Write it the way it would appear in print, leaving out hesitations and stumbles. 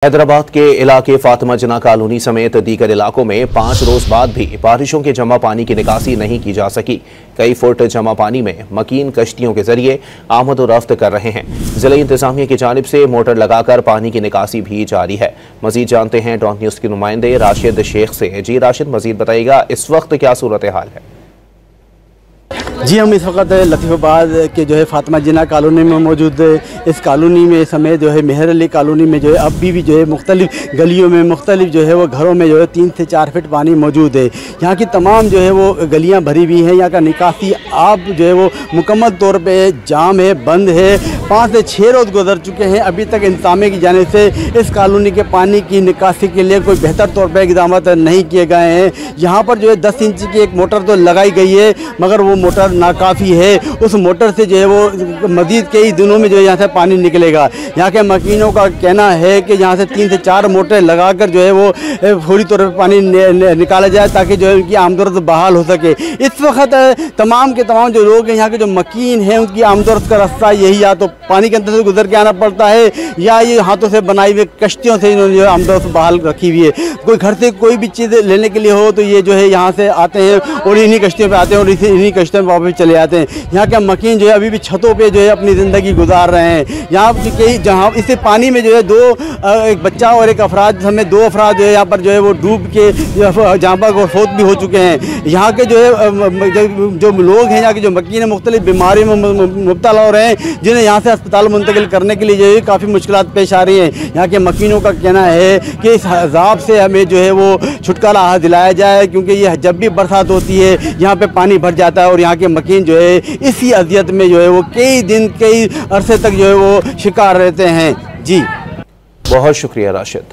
हैदराबाद के इलाके फातिमा जिन्ना कॉलोनी समेत दीगर इलाकों में 5 रोज बाद भी बारिशों के जमा पानी की निकासी नहीं की जा सकी। कई फुट जमा पानी में मकीन कश्तियों के जरिए आमद और रफ्त कर रहे हैं। जिला इंतजामिया की जानिब से मोटर लगाकर पानी की निकासी भी जारी है। मजीद जानते हैं डॉन न्यूज़ के नुमाइंदे राशिद शेख से। जी राशिद, मजीद बताइएगा इस वक्त क्या सूरत हाल है? जी, हम इस वक्त लतीफ़ाबाद के जो है फातिमा जिन्ना कॉलोनी में मौजूद इस कॉलोनी में समेत जो है मेहर अली कॉलोनी में जो है अभी भी जो है मुख्तलिफ गलियों में मुख्तलिफ जो है वो घरों में जो है 3 से 4 फीट पानी मौजूद है। यहाँ की तमाम जो है वो गलियाँ भरी हुई हैं। यहाँ का निकासी आप जो है वो मुकम्मल तौर पर जाम है, बंद है। 5 से 6 रोज़ गुजर चुके हैं, अभी तक इंतजामिया की जानिब से इस कॉलोनी के पानी की निकासी के लिए कोई बेहतर तौर पर इक़दाम नहीं किए गए हैं। यहाँ पर जो है 10 इंच की एक मोटर तो लगाई गई है, मगर वो मोटर नाकाफ़ी है। उस मोटर से जो है वो मज़ीद कई दिनों में जो है यहाँ से पानी निकलेगा। यहाँ के मकीनों का कहना है कि यहाँ से 3 से 4 मोटर लगाकर जो है वो फौरी तौर पर पानी निकाला जाए ताकि जो है उनकी आमदोरफ्त बहाल हो सके। इस वक्त तमाम के तमाम जो लोग हैं यहाँ के जो मकीन हैं उनकी आमदोरफ्त का रास्ता यही या तो पानी के अंदर से गुजर के आना पड़ता है या ये हाथों से बनाई हुई कश्तियों से इन्होंने जो है आमदोरफ्त बहाल रखी हुई है। कोई घर से कोई भी चीज़ लेने के लिए हो तो ये जो है यहाँ से आते हैं और इन्हीं कश्तियों पर आते हैं और इन्हीं कश्तियों में वापस चले जाते हैं। यहाँ के मकीन जो है अभी भी छतों पे जो है अपनी ज़िंदगी गुजार रहे हैं। यहाँ कई जहाँ इसे पानी में जो है एक बच्चा और एक अफराद समेत 2 अफराद जो है यहाँ पर जो है वो डूब के जहाँ पर फौत भी हो चुके हैं। यहाँ के जो है जो लोग हैं यहाँ के जो मकीन है मुख्तलिफ बीमारियों में मुब्तला हो रहे हैं, जिन्हें यहाँ से अस्पताल मुंतकिल करने के लिए जो है काफ़ी मुश्किलात पेश आ रही हैं। यहाँ के मकीनों का कहना है कि इस अज़ाब से हमें जो है वो छुटकारा दिलाया जाए, क्योंकि ये जब भी बरसात होती है यहाँ पे पानी भर जाता है और यहाँ के मकीन जो है इसी अज़ियत में जो है वो कई दिन कई अरसे तक जो है वो शिकार रहते हैं। जी, बहुत शुक्रिया राशिद।